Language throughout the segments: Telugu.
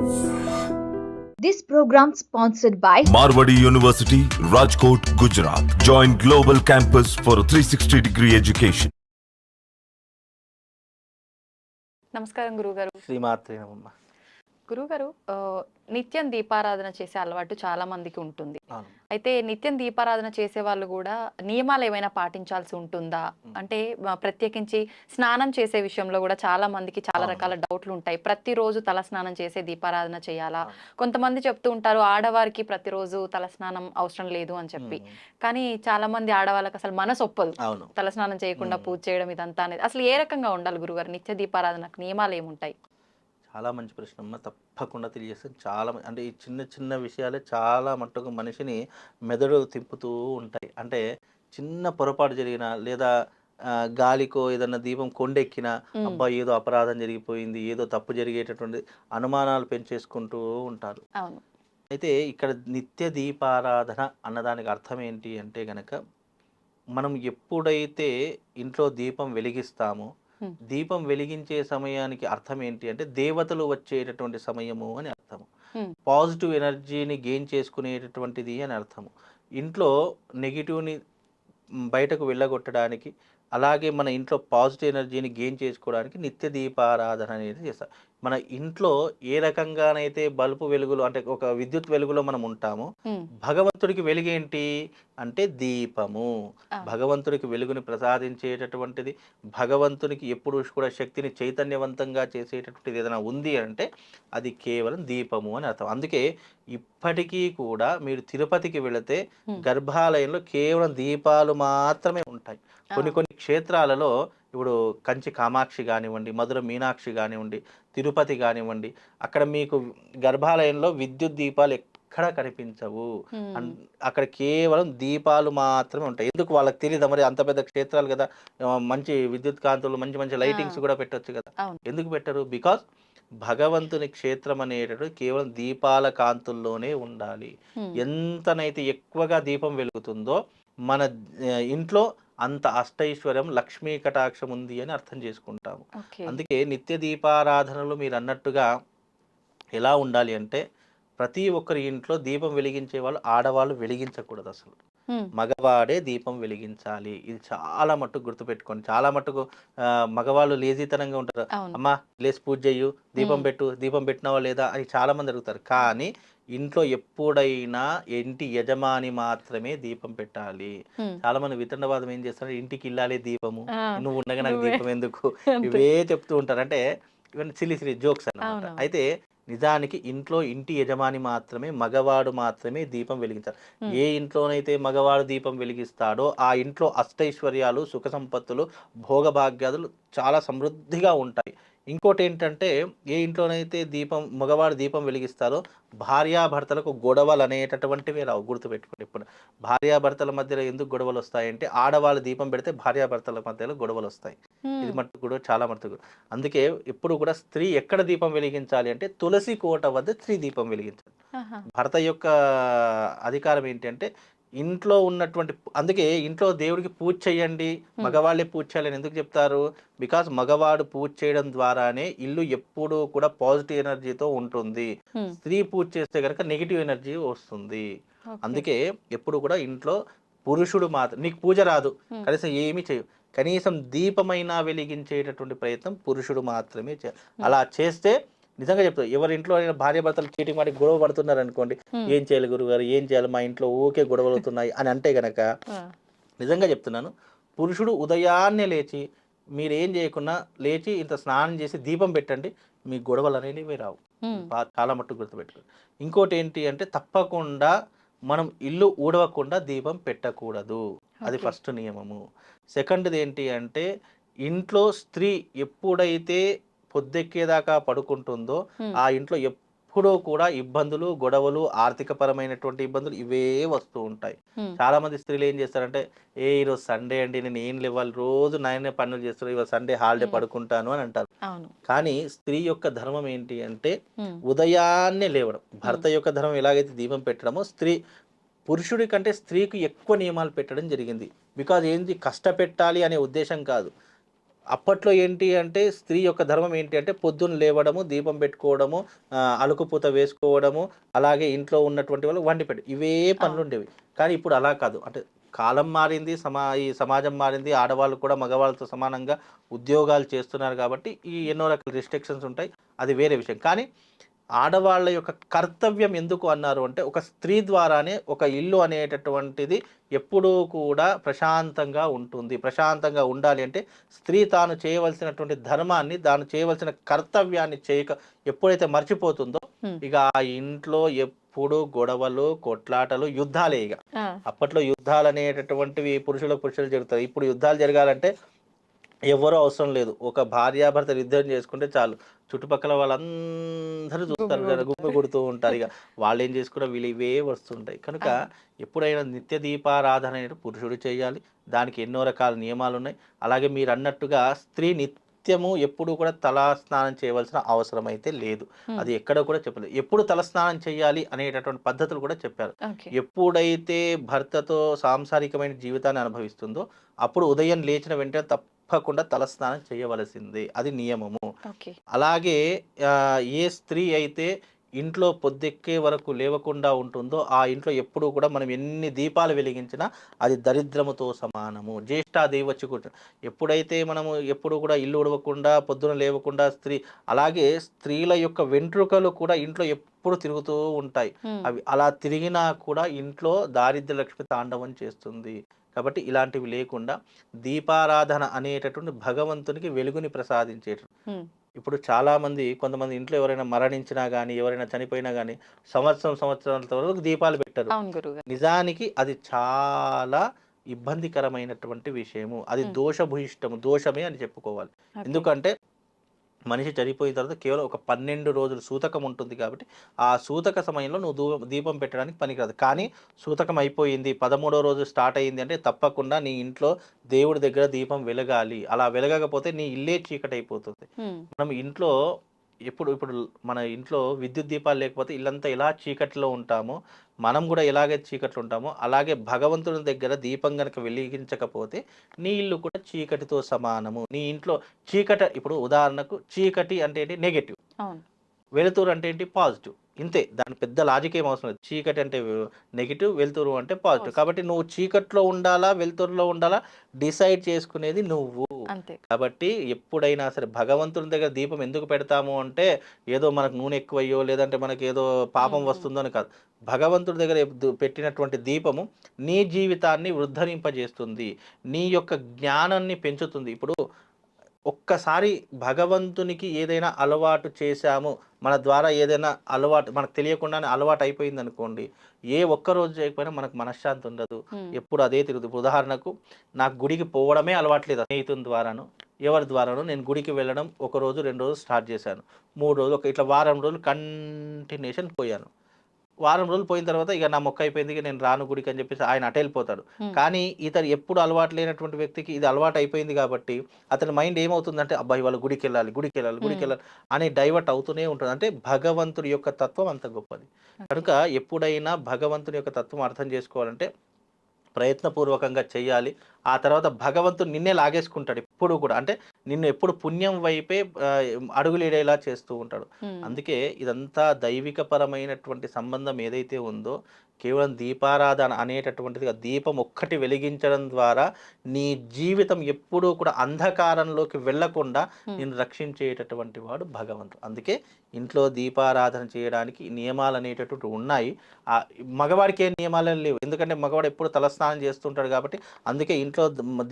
This program sponsored by Marwadi University, Rajkot, Gujarat. Join Global Campus for a 360-degree education. నమస్కారం గురుగారు. శ్రీమాత్రే నమః. గురుగారు, నిత్యం దీపారాధన చేసే అలవాటు చాలా మందికి ఉంటుంది. అవును. అయితే నిత్యం దీపారాధన చేసే వాళ్ళు కూడా నియమాలు ఏమైనా పాటించాల్సి ఉంటుందా? అంటే ప్రత్యేకించి స్నానం చేసే విషయంలో కూడా చాలా మందికి చాలా రకాల డౌట్లు ఉంటాయి. ప్రతిరోజు తల స్నానం చేసే దీపారాధన చేయాలా? కొంతమంది చెప్తూ ఉంటారు ఆడవారికి ప్రతిరోజు తల స్నానం అవసరం లేదు అని చెప్పి. కానీ చాలా మంది ఆడవాళ్ళకి అసలు మనసు ఒప్పదు తల స్నానం చేయకుండా పూజ చేయడం ఇదంతా అనేది. అసలు ఏ రకంగా ఉండాలి గురుగారు? నిత్య దీపారాధనకు నియమాలు ఏముంటాయి? చాలా మంచి ప్రశ్న అమ్మ, తప్పకుండా తెలియజేస్తాను. చాలా అంటే ఈ చిన్న చిన్న విషయాలే చాలా మట్టుకు మనిషిని మెదడు తిప్పుతూ ఉంటాయి. అంటే చిన్న పొరపాటు జరిగినా లేదా గాలికో ఏదన్నా దీపం కొండెక్కినా అబ్బా ఏదో అపరాధం జరిగిపోయింది, ఏదో తప్పు జరిగేటటువంటి అనుమానాలు పెంచేసుకుంటూ ఉంటారు. అయితే ఇక్కడ నిత్య దీపారాధన అన్నదానికి అర్థం ఏంటి అంటే గనక, మనం ఎప్పుడైతే ఇంట్లో దీపం వెలిగిస్తామో దీపం వెలిగించే సమయానికి అర్థం ఏంటి అంటే దేవతలు వచ్చేటటువంటి సమయము అని అర్థము. పాజిటివ్ ఎనర్జీని గెయిన్ చేసుకునేటటువంటిది అని అర్థము. ఇంట్లో నెగిటివ్ని బయటకు వెళ్ళగొట్టడానికి, అలాగే మన ఇంట్లో పాజిటివ్ ఎనర్జీని గెయిన్ చేసుకోవడానికి నిత్య దీపారాధన అనేది చేస్తాం. మన ఇంట్లో ఏ రకంగానైతే బల్బు వెలుగులో అంటే ఒక విద్యుత్ వెలుగులో మనం ఉంటామో, భగవంతుడికి వెలుగేంటి అంటే దీపము. భగవంతుడికి వెలుగుని ప్రసాదించేటటువంటిది, భగవంతునికి ఎప్పుడు కూడా శక్తిని చైతన్యవంతంగా చేసేటటువంటిది ఏదైనా ఉంది అంటే అది కేవలం దీపము అని అర్థం. అందుకే ఇప్పటికీ కూడా మీరు తిరుపతికి వెళితే గర్భాలయంలో కేవలం దీపాలు మాత్రమే ఉంటాయి. కొన్ని క్షేత్రాలలో ఇప్పుడు కంచి కామాక్షి కానివ్వండి, మధుర మీనాక్షి కానివ్వండి, తిరుపతి కానివ్వండి, అక్కడ మీకు గర్భాలయంలో విద్యుత్ దీపాలు ఎక్కడ కనిపించవు. అక్కడ కేవలం దీపాలు మాత్రమే ఉంటాయి. ఎందుకు వాళ్ళకి తెలియదా మరి? అంత పెద్ద క్షేత్రాలు కదా, మంచి విద్యుత్ కాంతులు, మంచి మంచి లైటింగ్స్ కూడా పెట్టొచ్చు కదా. ఎందుకు పెట్టరు? బికాస్ భగవంతుని క్షేత్రం అనేటప్పుడు కేవలం దీపాల కాంతుల్లోనే ఉండాలి. ఎంతనైతే ఎక్కువగా దీపం వెలుగుతుందో మన ఇంట్లో అంత అష్టైశ్వర్యం, లక్ష్మీ కటాక్షం ఉంది అని అర్థం చేసుకుంటాము. అందుకే నిత్య దీపారాధనలు మీరు అన్నట్టుగా ఎలా ఉండాలి అంటే, ప్రతి ఒక్కరి ఇంట్లో దీపం వెలిగించే వాళ్ళు ఆడవాళ్ళు వెలిగించకూడదు. అసలు మగవాడే దీపం వెలిగించాలి. ఇది చాలా మట్టుకు గుర్తుపెట్టుకోండి. చాలా మట్టుకు మగవాళ్ళు లేజీతనంగా ఉంటారు. అమ్మా లేసి పూజ చెయ్యు, దీపం పెట్టు, దీపం పెట్టినావా లేదా అని చాలా మంది అడుగుతారు. కానీ ఇంట్లో ఎప్పుడైనా ఇంటి యజమాని మాత్రమే దీపం పెట్టాలి. చాలా మంది వితండవాదం ఏం చేస్తారు, ఇంటికి ఇల్లాలే దీపము, నువ్వు ఉండగా నాకు దీపం ఎందుకు, ఇవే చెప్తూ ఉంటారు. అంటే ఇవన్నీ సిలి జోక్స్ అన్నమాట. అయితే నిజానికి ఇంట్లో ఇంటి యజమాని మాత్రమే, మగవాడు మాత్రమే దీపం వెలిగించాలి. ఏ ఇంట్లోనైతే మగవాడు దీపం వెలిగిస్తాడో ఆ ఇంట్లో అష్టైశ్వర్యాలు, సుఖ సంపత్తులు, భోగభాగ్యాదులు చాలా సమృద్ధిగా ఉంటాయి. ఇంకోటి ఏంటంటే, ఏ ఇంట్లోనైతే మగవాడు దీపం వెలిగిస్తారో భార్యాభర్తలకు గొడవలు అనేటటువంటివి రావు. గుర్తుపెట్టుకోండి. ఇప్పుడు భార్యాభర్తల మధ్యలో ఎందుకు గొడవలు వస్తాయంటే, ఆడవాళ్ళు దీపం పెడితే భార్యాభర్తల మధ్యలో గొడవలు వస్తాయి. ఇది మట్టుకు కూడా చాలా మట్టుకు. అందుకే ఎప్పుడు కూడా స్త్రీ ఎక్కడ దీపం వెలిగించాలి అంటే తులసి కోట వద్ద స్త్రీ దీపం వెలిగించాలి. భర్త యొక్క అధికారం ఏంటి అంటే ఇంట్లో ఉన్నటువంటి, అందుకే ఇంట్లో దేవుడికి పూజ చేయండి, మగవాళ్ళే పూజ చేయాలని ఎందుకు చెప్తారు? బికాస్ మగవాడు పూజ చేయడం ద్వారానే ఇల్లు ఎప్పుడూ కూడా పాజిటివ్ ఎనర్జీతో ఉంటుంది. స్త్రీ పూజ చేస్తే కనుక నెగిటివ్ ఎనర్జీ వస్తుంది. అందుకే ఎప్పుడు కూడా ఇంట్లో పురుషుడు మాత్రం, నీకు పూజ రాదు కనీసం ఏమీ చేయు, కనీసం దీపమైనా వెలిగించేటటువంటి ప్రయత్నం పురుషుడు మాత్రమే చేయాలి. అలా చేస్తే నిజంగా చెప్తారు, ఎవరి ఇంట్లో భార్య భర్తలు చీటింగ్ వాటి గొడవ పడుతున్నారు అనుకోండి, ఏం చేయాలి గురుగారు, ఏం చేయాలి, మా ఇంట్లో ఊకే గొడవలు అవుతున్నాయి అని అంటే గనక, నిజంగా చెప్తున్నాను, పురుషుడు ఉదయాన్నే లేచి మీరేం చేయకుండా లేచి ఇంత స్నానం చేసి దీపం పెట్టండి, మీ గొడవలు అనేవి రావు. చాలా మట్టుకు గుర్తుపెట్టుకోండి. ఇంకోటి ఏంటి అంటే, తప్పకుండా మనం ఇల్లు ఊడవకుండా దీపం పెట్టకూడదు. అది ఫస్ట్ నియమము. సెకండ్ది ఏంటి అంటే, ఇంట్లో స్త్రీ ఎప్పుడైతే పొద్దెక్కేదాకా పడుకుంటుందో ఆ ఇంట్లో ఎప్పుడూ కూడా ఇబ్బందులు, గొడవలు, ఆర్థిక పరమైనటువంటి ఇబ్బందులు ఇవే వస్తూ ఉంటాయి. చాలా మంది స్త్రీలు ఏం చేస్తారంటే, ఈరోజు సండే అండి, నేను ఏం లేవాలి, రోజు నాయనే పనులు చేస్తారు, ఇవాళ సండే హాలిడే పడుకుంటాను అని అంటారు. కానీ స్త్రీ యొక్క ధర్మం ఏంటి అంటే ఉదయాన్నే లేవడం. భర్త యొక్క ధర్మం ఎలాగైతే దీపం పెట్టడమో, పురుషుడి కంటే స్త్రీకి ఎక్కువ నియమాలు పెట్టడం జరిగింది. బికాజ్ ఏంటి, కష్టపెట్టాలి అనే ఉద్దేశం కాదు, అప్పట్లో ఏంటి అంటే స్త్రీ యొక్క ధర్మం ఏంటి అంటే పొద్దున్న లేవడము, దీపం పెట్టుకోవడము, అలుకుపూత వేసుకోవడము, అలాగే ఇంట్లో ఉన్నటువంటి వాళ్ళు వండి పెట్టు ఇవే పనులుండేవి. కానీ ఇప్పుడు అలా కాదు. అంటే కాలం మారింది, ఈ సమాజం మారింది. ఆడవాళ్ళు కూడా మగవాళ్ళతో సమానంగా ఉద్యోగాలు చేస్తున్నారు కాబట్టి ఈ ఎన్నో రకాల రిస్ట్రిక్షన్స్ ఉంటాయి. అది వేరే విషయం. కానీ ఆడవాళ్ళ యొక్క కర్తవ్యం ఎందుకు అన్నారు అంటే, ఒక స్త్రీ ద్వారానే ఒక ఇల్లు అనేటటువంటిది ఎప్పుడూ కూడా ప్రశాంతంగా ఉంటుంది. ప్రశాంతంగా ఉండాలి అంటే స్త్రీ తాను చేయవలసినటువంటి ధర్మాన్ని, తాను చేయవలసిన కర్తవ్యాన్ని ఎప్పుడైతే మర్చిపోతుందో ఇక ఆ ఇంట్లో ఎప్పుడు గొడవలు, కొట్లాటలు, యుద్ధాలే ఇక. అప్పట్లో యుద్ధాలు అనేటటువంటివి పురుషులు జరుగుతాయి. ఇప్పుడు యుద్ధాలు జరగాలంటే ఎవరూ అవసరం లేదు. ఒక భార్యాభర్తలు యుద్ధం చేసుకుంటే చాలు. చుట్టుపక్కల వాళ్ళందరూ చూస్తారు, గుమ్మి కొడుతూ ఉంటారు. ఇక వాళ్ళు ఏం చేసుకున్నా వీళ్ళు ఇవే వస్తుంటాయి. కనుక ఎప్పుడైనా నిత్య దీపారాధన అనేది పురుషుడు చేయాలి. దానికి ఎన్నో రకాల నియమాలు ఉన్నాయి. అలాగే మీరు అన్నట్టుగా స్త్రీ నిత్యము ఎప్పుడు కూడా తలా స్నానం చేయవలసిన అవసరం అయితే లేదు. అది ఎక్కడ కూడా చెప్పలేదు. ఎప్పుడు తలస్నానం చేయాలి అనేటటువంటి పద్ధతులు కూడా చెప్పారు. ఎప్పుడైతే భర్తతో సాంసారికమైన జీవితాన్ని అనుభవిస్తుందో అప్పుడు ఉదయం లేచిన వెంటనే తప్పకుండా తలస్నానం చేయవలసిందే. అది నియమము. అలాగే ఏ స్త్రీ అయితే ఇంట్లో పొద్దెక్కే వరకు లేవకుండా ఉంటుందో ఆ ఇంట్లో ఎప్పుడు కూడా మనం ఎన్ని దీపాలు వెలిగించినా అది దరిద్రముతో సమానము. జ్యేష్ఠాదేవి వచ్చి కూర్చొని ఎప్పుడైతే మనము ఎప్పుడు కూడా ఇల్లు ఉడవకుండా పొద్దున లేవకుండా అలాగే స్త్రీల యొక్క వెంట్రుకలు కూడా ఇంట్లో ఎప్పుడు తిరుగుతూ ఉంటాయి. అవి అలా తిరిగినా కూడా ఇంట్లో దారిద్ర్య లక్ష్మి తాండవం చేస్తుంది. కాబట్టి ఇలాంటివి లేకుండా దీపారాధన అనేటటువంటి భగవంతునికి వెలుగుని ప్రసాదించేటటువంటి. ఇప్పుడు కొంతమంది ఇంట్లో ఎవరైనా మరణించినా కానీ, ఎవరైనా చనిపోయినా కానీ సంవత్సరాల వరకు దీపాలు పెట్టరు. నిజానికి అది చాలా ఇబ్బందికరమైనటువంటి విషయము. అది దోషమే అని చెప్పుకోవాలి. ఎందుకంటే మనిషి చనిపోయిన తర్వాత కేవలం ఒక 12 రోజులు సూతకం ఉంటుంది కాబట్టి ఆ సూతక సమయంలో నువ్వు దీపం పెట్టడానికి పనికిరాదు. కానీ సూతకం అయిపోయింది, 13వ రోజు స్టార్ట్ అయ్యింది అంటే తప్పకుండా నీ ఇంట్లో దేవుడి దగ్గర దీపం వెలగాలి. అలా వెలగకపోతే నీ ఇల్లే చీకటి అయిపోతుంది. మనం ఇంట్లో ఇప్పుడు మన ఇంట్లో విద్యుత్ దీపాలు లేకపోతే ఇల్లంతా ఎలా చీకట్లో ఉంటామో, మనం కూడా ఎలాగే చీకట్లో ఉంటామో అలాగే భగవంతుని దగ్గర దీపం గనక వెలిగించకపోతే నీ ఇల్లు కూడా చీకటితో సమానము. నీ ఇంట్లో ఇప్పుడు ఉదాహరణకు చీకటి అంటే ఏంటి? నెగటివ్. వెలుతురు అంటే ఏంటి? పాజిటివ్. ఇంతే. దాని పెద్ద లాజిక్ ఏం అవసరం లేదు. చీకటి అంటే నెగిటివ్, వెలుతురు అంటే పాజిటివ్. కాబట్టి నువ్వు చీకట్లో ఉండాలా, వెలుతురులో ఉండాలా డిసైడ్ చేసుకునేది నువ్వు. కాబట్టి ఎప్పుడైనా సరే భగవంతుని దగ్గర దీపం ఎందుకు పెడతాము అంటే ఏదో మనకు నూనె ఎక్కువయ్యో లేదంటే మనకి ఏదో పాపం వస్తుందో అని కాదు. భగవంతుడి దగ్గర పెట్టినటువంటి దీపము నీ జీవితాన్ని వృద్ధరింపజేస్తుంది, నీ యొక్క జ్ఞానాన్ని పెంచుతుంది. ఇప్పుడు ఒక్కసారి భగవంతునికి ఏదైనా అలవాటు చేశాము, మన ద్వారా ఏదైనా అలవాటు మనకు తెలియకుండానే అలవాటు అయిపోయింది అనుకోండి, ఏ ఒక్కరోజు చేయకపోయినా మనకు మనశ్శాంతి ఉండదు. ఎప్పుడు అదే తిరుగుతుంది. ఉదాహరణకు నాకు గుడికి పోవడమే అలవాట్లేదు. స్నేహితుని ద్వారాను ఎవరి ద్వారాను నేను గుడికి వెళ్ళడం 1 రోజు 2 రోజులు స్టార్ట్ చేశాను. 3 రోజులు ఇట్లా వారం రోజులు కంటిన్యూషన్ పోయాను. వారం రోజులు పోయిన తర్వాత ఇక నా మొక్క అయిపోయింది, ఇక నేను రాను గుడికి అని చెప్పేసి ఆయన అటు వెళ్ళిపోతాడు. కానీ ఇతను ఎప్పుడు అలవాటు లేనటువంటి వ్యక్తికి ఇది అలవాటు అయిపోయింది కాబట్టి అతని మైండ్ ఏమవుతుందంటే అబ్బాయి వాళ్ళు గుడికి వెళ్ళాలి అని డైవర్ట్ అవుతూనే ఉంటుంది. అంటే భగవంతుడి యొక్క తత్వం అంత గొప్పది. కనుక ఎప్పుడైనా భగవంతుని యొక్క తత్వం అర్థం చేసుకోవాలంటే ప్రయత్నపూర్వకంగా చేయాలి. ఆ తర్వాత భగవంతుడు నిన్నే లాగేసుకుంటాడు ఎప్పుడు కూడా. అంటే నిన్ను ఎప్పుడు పుణ్యం వైపే అడుగులేడేలా చేస్తూ ఉంటాడు. అందుకే ఇదంతా దైవికపరమైనటువంటి సంబంధం ఏదైతే ఉందో కేవలం దీపారాధన అనేటటువంటిది దీపం ఒక్కటి వెలిగించడం ద్వారా నీ జీవితం ఎప్పుడూ కూడా అంధకారంలోకి వెళ్లకుండా నిన్ను రక్షించేటటువంటి వాడు భగవంతుడు. అందుకే ఇంట్లో దీపారాధన చేయడానికి నియమాలు అనేటటువంటి ఉన్నాయి. మగవాడికి ఏ నియమాలు లేవు. ఎందుకంటే మగవాడు ఎప్పుడు తలస్నానం చేస్తుంటాడు కాబట్టి. అందుకే ఇంట్లో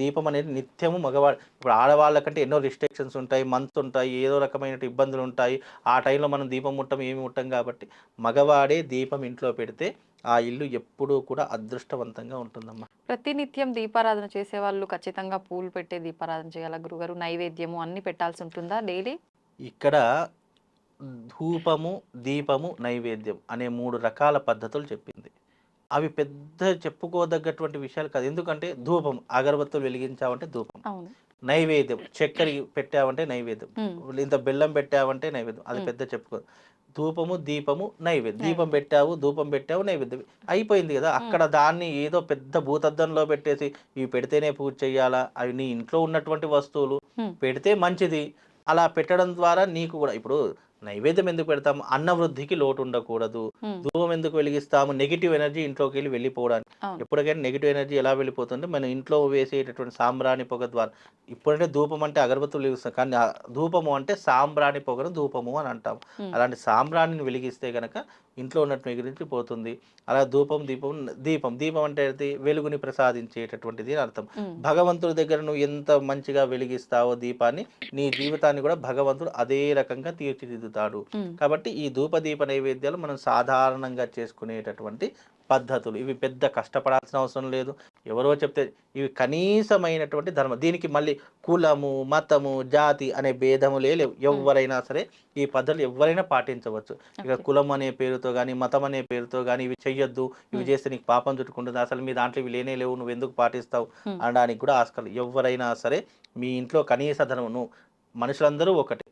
దీపం అనేది నిత్యము మగవాడు. ఇప్పుడు ఆడవాళ్ళకంటే ఎన్నో రిస్ట్రిక్షన్స్ ఉంటాయి, మంత్స్ ఉంటాయి, ఏదో రకమైన ఇబ్బందులు ఉంటాయి. ఆ టైంలో మనం దీపం ఏమి ముట్టం కాబట్టి మగవాడే దీపం ఇంట్లో పెడితే ఆ ఇల్లు ఎప్పుడూ కూడా అదృష్టవంతంగా ఉంటుందమ్మా. ప్రతినిత్యం దీపారాధన చేసే వాళ్ళు ఖచ్చితంగా పూలు పెట్టే దీపారాధన చేయాలా గురుగారు? నైవేద్యము అన్ని పెట్టాల్సి ఉంటుందా డైలీ? ఇక్కడ ధూపము, దీపము, నైవేద్యం అనే 3 రకాల పద్ధతులు చెప్పింది. అవి పెద్ద చెప్పుకోదగ్గటువంటి విషయాలు కాదు. ఎందుకంటే ధూపం అగరబత్తులు వెలిగించావంటే ధూపం, నైవేద్యం చక్కెర పెట్టావంటే నైవేద్యం, ఇంత బెల్లం పెట్టావంటే నైవేద్యం, అది పెద్ద చెప్పుకో. ధూపము దీపము నైవేద్యం, దీపం పెట్టావు ధూపం పెట్టావు నైవేద్యం అయిపోయింది కదా. అక్కడ దాన్ని ఏదో పెద్ద భూతద్దంలో పెట్టేసి ఇవి పెడితేనే పూజ చేయాలా, అవి నీ ఇంట్లో ఉన్నటువంటి వస్తువులు పెడితే మంచిది. అలా పెట్టడం ద్వారా నీకు కూడా ఇప్పుడు నైవేద్యం ఎందుకు పెడతాము, అన్న వృద్ధికి లోటు ఉండకూడదు. ధూపం ఎందుకు వెలిగిస్తాము, నెగిటివ్ ఎనర్జీ ఇంట్లోకి వెళ్ళి వెళ్ళిపోవడానికి. ఎప్పటికైనా నెగిటివ్ ఎనర్జీ ఎలా వెళ్ళిపోతుంది, మన ఇంట్లో వేసేటటువంటి సాంబ్రాణి పొగ ద్వారా. ఇప్పుడంటే ధూపం అంటే అగరబత్తులు వెలిగిస్తాం, కానీ ధూపము అంటే సాంబ్రాణి పొగను ధూపము అని అంటాం. అలాంటి సాంబ్రాణిని వెలిగిస్తే కనుక ఇంట్లో ఉన్నట్టు ఎగిరించి పోతుంది. అలా ధూపం దీపం దీపం దీపం అంటే వెలుగుని ప్రసాదించేటటువంటిది అని అర్థం. భగవంతుడి దగ్గర నువ్వు ఎంత మంచిగా వెలిగిస్తావో దీపాన్ని, నీ జీవితాన్ని కూడా భగవంతుడు అదే రకంగా తీర్చిదిద్దుతాడు. కాబట్టి ఈ ధూప దీప నైవేద్యాలు మనం సాధారణంగా చేసుకునేటటువంటి పద్ధతులు. ఇవి పెద్ద కష్టపడాల్సిన అవసరం లేదు. ఎవరో చెప్తే ఇవి కనీసమైనటువంటి ధర్మం. దీనికి మళ్ళీ కులము మతము జాతి అనే భేదములే లేవు. ఎవరైనా సరే ఈ పద్ధతులు ఎవరైనా పాటించవచ్చు. ఇక కులం అనే పేరుతో కానీ మతం అనే పేరుతో కానీ ఇవి చెయ్యొద్దు, ఇవి చేస్తే నీకు పాపం చుట్టుకుంటుంది, అసలు మీ దాంట్లో ఇవి లేనే లేవు, నువ్వు ఎందుకు పాటిస్తావు అనడానికి కూడా ఆస్కారం. ఎవరైనా సరే మీ ఇంట్లో కనీస ధర్మం, నువ్వు మనుషులందరూ ఒకటే.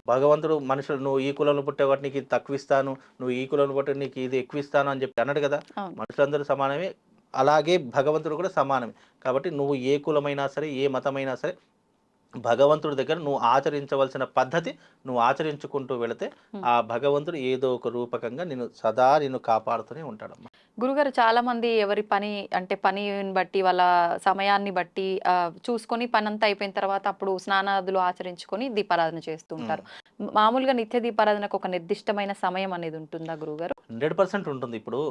భగవంతుడు మనుషులు నువ్వు ఈ కులంలో పుట్టే వాటి నీకు ఇది తక్కువ ఇస్తాను, నువ్వు ఈ కులంలో పుట్టే నీకు ఇది ఎక్కువ ఇస్తాను అని చెప్పి అన్నాడు కదా. మనుషులందరూ సమానమే, అలాగే భగవంతుడు కూడా సమానమే. కాబట్టి నువ్వు ఏ కులమైనా సరే ఏ మతమైనా సరే భగవంతుడి దగ్గర నువ్వు ఆచరించవలసిన పద్ధతి నువ్వు ఆచరించుకుంటూ వెళితే ఆ భగవంతుడు ఏదో ఒక రూపకంగా నిన్ను కాపాడుతూనే ఉంటాడమ్మా. గురుగారు, చాలా మంది ఎవరి పని అంటే పనిని బట్టి వాళ్ళ సమయాన్ని బట్టి చూసుకొని పని అంతా అయిపోయిన తర్వాత అప్పుడు స్నానాదులు ఆచరించుకొని దీపారాధన చేస్తూ ఉంటారు. మామూలుగా నిత్య దీపారాధనకు ఒక నిర్దిష్టమైన సమయం అనేది ఉంటుందా గురుగారు? 100% ఉంటుంది. ఇప్పుడు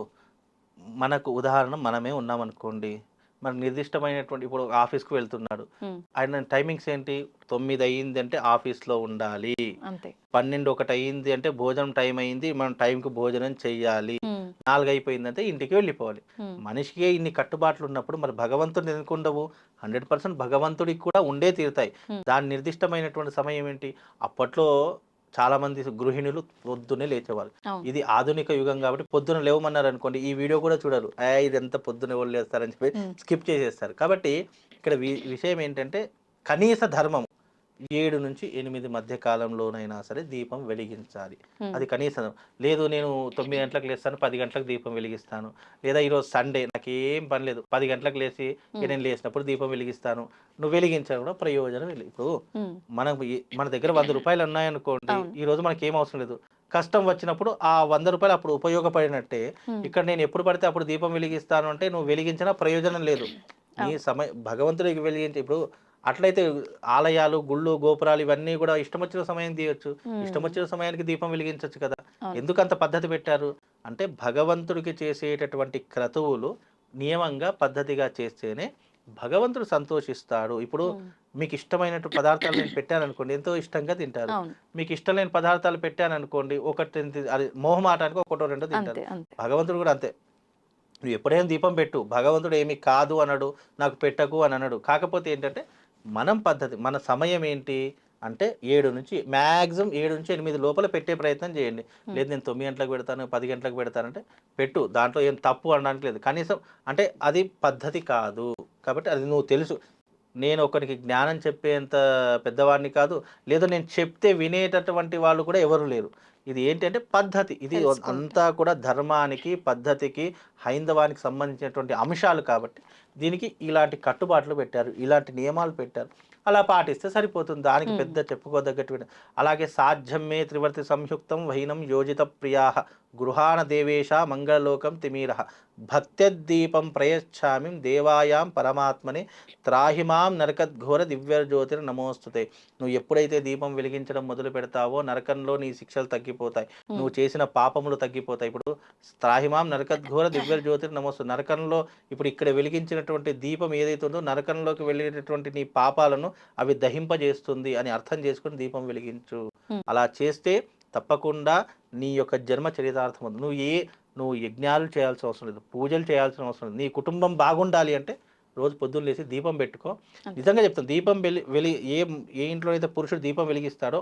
మనకు ఉదాహరణ మనమే ఉన్నామనుకోండి, మనకు నిర్దిష్టమైనటువంటి ఇప్పుడు ఆఫీస్కి వెళ్తున్నాడు, ఆయన టైమింగ్స్ ఏంటి, 9 అయ్యింది అంటే ఆఫీస్లో ఉండాలి, 12-1 అయ్యింది అంటే భోజనం టైం అయింది, మనం టైంకి భోజనం చెయ్యాలి, 4 అయిపోయిందంటే ఇంటికి వెళ్ళిపోవాలి. మనిషికి ఇన్ని కట్టుబాట్లు ఉన్నప్పుడు మరి భగవంతుడు ఎందుకు ఉండవు? 100% భగవంతుడికి కూడా ఉండే తీరుతాయి. దాని నిర్దిష్టమైనటువంటి సమయం ఏంటి? అప్పట్లో చాలా మంది గృహిణులు పొద్దునే లేచేవాళ్ళు. ఇది ఆధునిక యుగం కాబట్టి పొద్దున లేవమన్నారు అనుకోండి, ఈ వీడియో కూడా చూడరు, ఇదంతా పొద్దున ఎవరు లేస్తారని చెప్పి స్కిప్ చేసేస్తారు. కాబట్టి ఇక్కడ విషయం ఏంటంటే కనీస ధర్మం 7 నుంచి 8 మధ్య కాలంలోనైనా సరే దీపం వెలిగించాలి. అది కనీసం. లేదు నేను 9 గంటలకు లేస్తాను, 10 గంటలకు దీపం వెలిగిస్తాను, లేదా ఈరోజు సండే నాకేం పని లేదు 10 గంటలకు లేచి నేను లేచినప్పుడు దీపం వెలిగిస్తాను, నువ్వు వెలిగించాను కూడా ప్రయోజనం. ఇప్పుడు మన దగ్గర 100 రూపాయలు ఉన్నాయనుకోండి, ఈ రోజు మనకి ఏం అవసరం లేదు, కష్టం వచ్చినప్పుడు ఆ 100 రూపాయలు అప్పుడు ఉపయోగపడినట్టే. ఇక్కడ నేను ఎప్పుడు పడితే అప్పుడు దీపం వెలిగిస్తాను అంటే నువ్వు వెలిగించినా ప్రయోజనం లేదు. నీ భగవంతుడికి వెలిగించి ఇప్పుడు అట్లయితే ఆలయాలు గుళ్ళు గోపురాలు ఇవన్నీ కూడా ఇష్టం వచ్చిన సమయం తీయొచ్చు, ఇష్టం వచ్చిన సమయానికి దీపం వెలిగించవచ్చు కదా. ఎందుకంత పద్ధతి పెట్టారు అంటే భగవంతుడికి చేసేటటువంటి క్రతువులు నియమంగా పద్ధతిగా చేస్తేనే భగవంతుడు సంతోషిస్తాడు. ఇప్పుడు మీకు ఇష్టమైనట్టు పదార్థాలు నేను పెట్టాను అనుకోండి, ఎంతో ఇష్టంగా తింటారు. మీకు ఇష్టం లేని పదార్థాలు పెట్టాను అనుకోండి, ఒకటి అది మోహమాటానికి ఒకటో రెండో తింటారు. భగవంతుడు కూడా అంతే. నువ్వు ఎప్పుడైనా దీపం పెట్టు, భగవంతుడు ఏమి కాదు అనడు, నాకు పెట్టకు అని అనడు. కాకపోతే ఏంటంటే మనం పద్ధతి, మన సమయం ఏంటి అంటే 7 నుంచి మ్యాక్సిమం 7 నుంచి 8 లోపల పెట్టే ప్రయత్నం చేయండి. లేదు నేను 9 గంటలకు పెడతాను 10 గంటలకు పెడతానంటే పెట్టు, దాంట్లో ఏం తప్పు అనడానికి లేదు. కనీసం అంటే అది పద్ధతి కాదు. కాబట్టి అది నువ్వు తెలుసు, నేను ఒకరికి జ్ఞానం చెప్పేంత పెద్దవాడిని కాదు, లేదా నేను చెప్తే వినేటటువంటి వాళ్ళు కూడా ఎవరు లేరు. ఇది ఏంటంటే పద్ధతి, ఇది అంతా కూడా ధర్మానికి పద్ధతికి హైందవానికి సంబంధించినటువంటి అంశాలు. కాబట్టి దీనికి ఇలాంటి కట్టుబాట్లు పెట్టారు, ఇలాంటి నియమాలు పెట్టారు, అలా పాటిస్తే సరిపోతుంది. దానికి పెద్ద చెప్పుకోదగ్గట్టు. అలాగే సాధ్యమే త్రివర్తి సంయుక్తం వైనం యోజిత ప్రియా గృహాణ దేవేశ మంగళలోకం తిమీర భక్త్యదీపం ప్రయచ్ఛామి దేవాయాం పరమాత్మని త్రాహిమాం నరకద్ఘోర దివ్యజ్యోతిని నమోస్తుతే. నువ్వు ఎప్పుడైతే దీపం వెలిగించడం మొదలు పెడతావో నరకంలో నీ శిక్షలు తగ్గిపోతాయి, నువ్వు చేసిన పాపములు తగ్గిపోతాయి. ఇప్పుడు త్రాహిమాం నరకద్ఘోర దివ్యజ్యోతిని నమోస్తు, నరకంలో ఇప్పుడు ఇక్కడ వెలిగించినటువంటి దీపం ఏదైతే ఉందో నరకంలోకి వెళ్ళేటటువంటి నీ పాపాలను అవి దహింపజేస్తుంది అని అర్థం చేసుకుని దీపం వెలిగించు. అలా చేస్తే తప్పకుండా నీ యొక్క జన్మ చరితార్థం ఉంది. నువ్వు యజ్ఞాలు చేయాల్సిన అవసరం లేదు, పూజలు చేయాల్సిన అవసరం లేదు. నీ కుటుంబం బాగుండాలి అంటే రోజు పొద్దున్న లేచి దీపం పెట్టుకో. నిజంగా చెప్తాను, దీపం ఏ ఇంట్లో అయితే పురుషుడు దీపం వెలిగిస్తాడో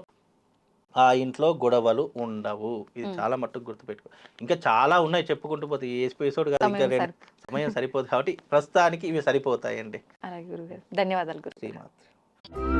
ఆ ఇంట్లో గొడవలు ఉండవు. ఇది చాలా మట్టుకు గుర్తుపెట్టుకో. ఇంకా చాలా ఉన్నాయి చెప్పుకుంటూ పోతే, ఏ ఎపిసోడ్ కాదు, ఇంకా సమయం సరిపోదు. కాబట్టి ప్రస్తుతానికి ఇవి సరిపోతాయండి. ధన్యవాదాలు గురు.